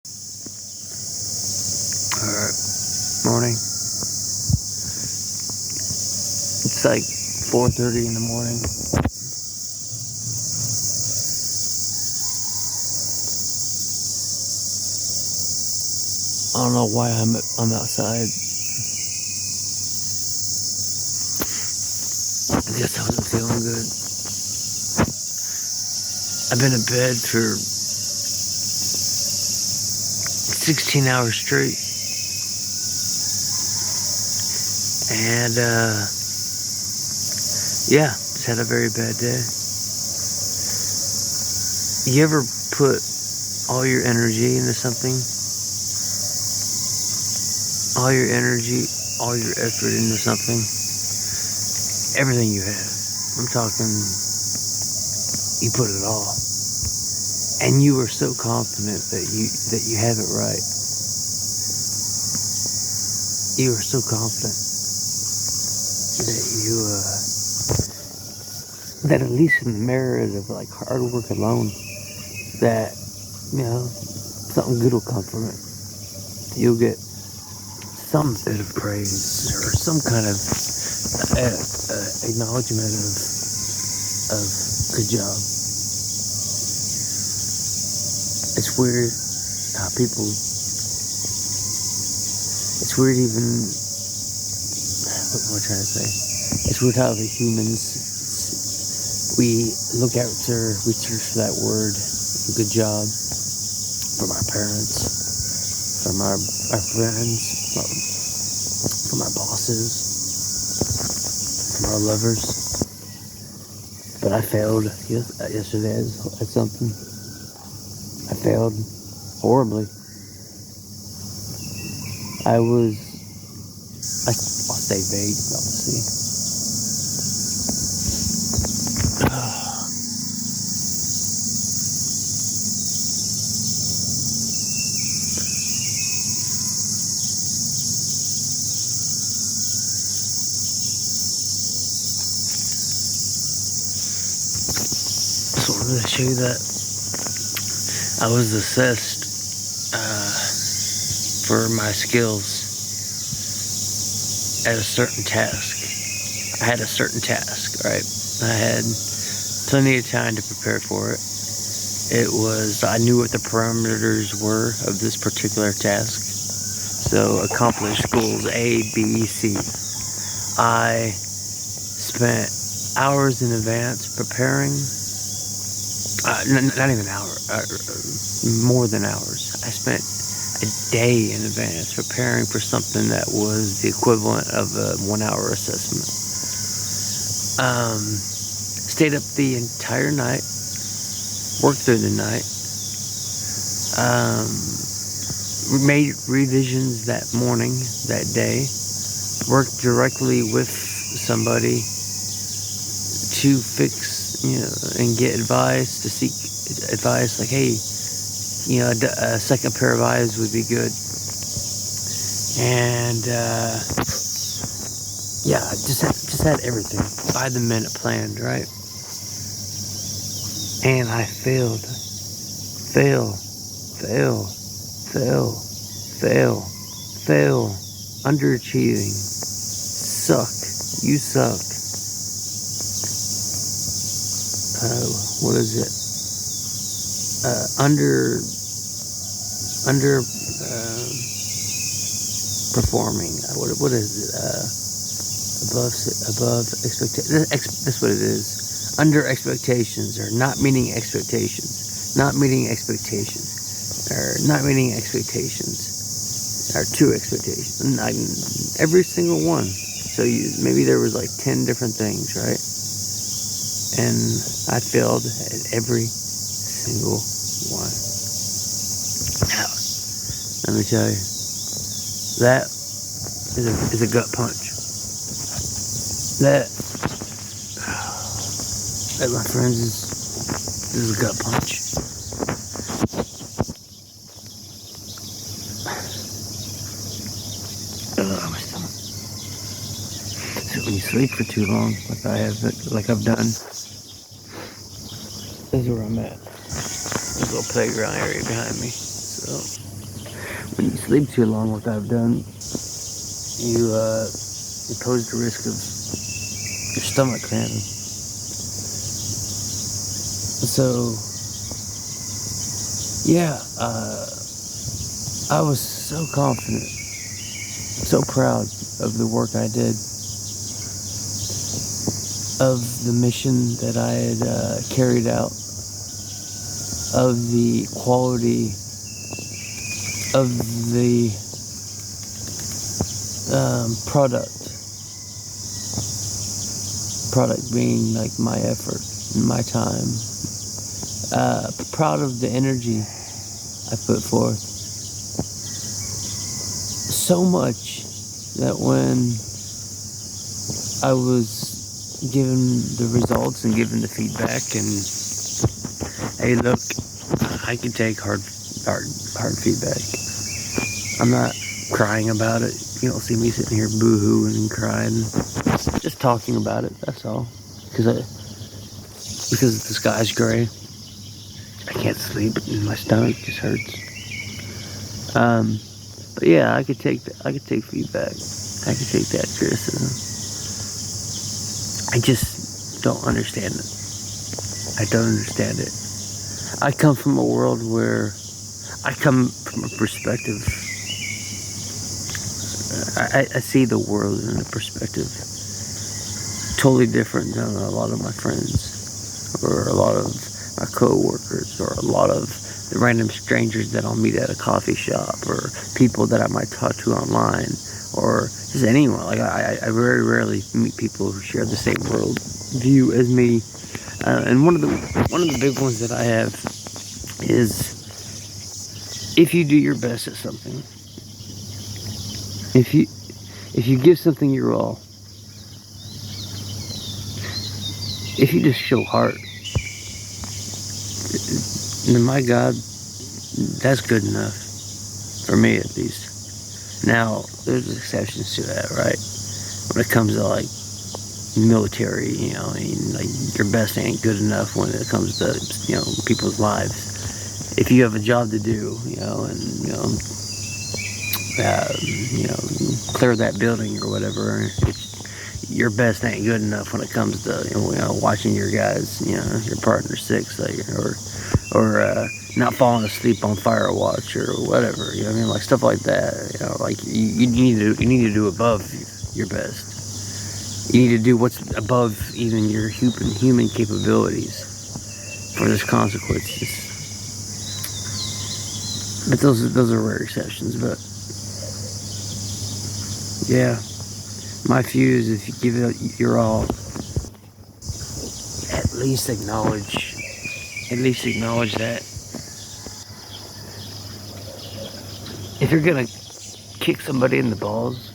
Alright, morning. It's like 4:30 in the morning. I don't know why I'm outside. I guess I wasn't feeling good. I've been in bed for 16 hours straight. And, yeah, just had a very bad day. You ever put all your energy into something? All your energy, all your effort into something? Everything you have. I'm talking, you put it all. And you are so confident that you have it right. You are so confident that that at least in the merit of like hard work alone, that, something good will come from it. You'll get some bit of praise or some kind of acknowledgement of good job. It's weird how people, it's weird even, what am I trying to say? It's weird how the humans, we look out there, we search for that word, good job, from our parents, from our friends, from our bosses, from our lovers. But I failed yesterday at something. I failed horribly. I'll stay vague, obviously. Just wanted to show you that I was assessed for my skills at a certain task. I had a certain task, right? I had plenty of time to prepare for it. I knew what the parameters were of this particular task. So accomplish goals A, B, C. I spent hours in advance preparing. Not even an hour, more than hours. I spent a day in advance preparing for something that was the equivalent of a 1-hour assessment. Stayed up the entire night, worked through the night, made revisions that morning, that day, worked directly with somebody to fix, and get advice, to seek advice, like, hey, a second pair of eyes would be good. And, just had everything by the minute planned, right? And I failed, underachieving, you suck. What is it? Under performing. What is it? Above expectations. That's what it is. Under expectations, or not meeting expectations. Not meeting expectations. Or not meeting expectations. Or two expectations. Every single one. So maybe there was like 10 different things, right? And I failed at every single one. Now, let me tell you, that is a gut punch. That, my friends, is a gut punch. My stomach. So when you sleep for too long, like I've done, this is where I'm at. There's a little playground area behind me. So when you sleep too long, like I've done, you pose the risk of your stomach cramping. So, yeah, I was so confident, so proud of the work I did, of the mission that I had carried out, of the quality of the product being like my effort and my time. Proud of the energy I put forth. So much that when I was given the results and given the feedback and, hey, look, I can take hard feedback. I'm not crying about it. You don't see me sitting here boo-hooing and crying. Just talking about it, that's all. Because the sky's gray. I can't sleep and my stomach just hurts. But yeah, I could take feedback. I could take that criticism. I just don't understand it. I don't understand it. I come from a world where I come from a perspective. I see the world in a perspective totally different than a lot of my friends, or a lot of my co-workers, or a lot of the random strangers that I'll meet at a coffee shop, or people that I might talk to online, or just anyone. Like I very rarely meet people who share the same world view as me. And one of the big ones that I have is, if you do your best at something, if you give something your all, if you just show heart, then my God, that's good enough. For me, at least. Now, there's exceptions to that, right? When it comes to, like, military, you know, I mean, like, your best ain't good enough when it comes to, you know, people's lives. If you have a job to do, you know, and, clear that building or whatever, your best ain't good enough when it comes to, you know, watching your guys, you know, your partner sick, like, or not falling asleep on fire watch or whatever, you know what I mean, like stuff like that, you know, like you need to do above your best. You need to do what's above even your human capabilities for this consequences. But those are rare exceptions. But yeah, my view is, if you give it your all, at least acknowledge that. If you're gonna kick somebody in the balls,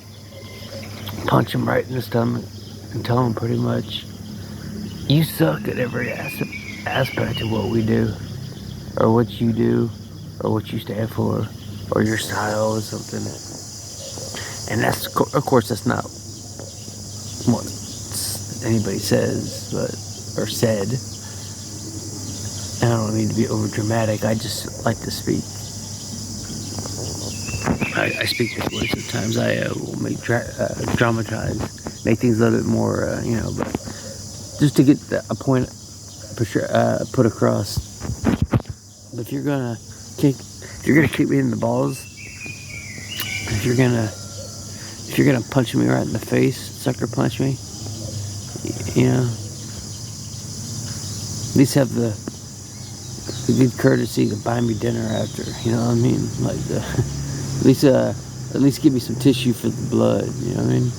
punch them right in the stomach, and tell them pretty much, you suck at every aspect of what we do, or what you do, or what you stand for, or your style or something. And that's, of course, that's not what anybody says, or said. And I don't mean to be over dramatic. I just like to speak. I speak this way sometimes. I will make dramatize, make things a little bit more, but just to get a point for sure, put across. But if you're gonna kick me in the balls, if you're gonna punch me right in the face, sucker punch me, you know, at least have the good courtesy to buy me dinner after, you know what I mean? Like, at least give me some tissue for the blood, you know what I mean?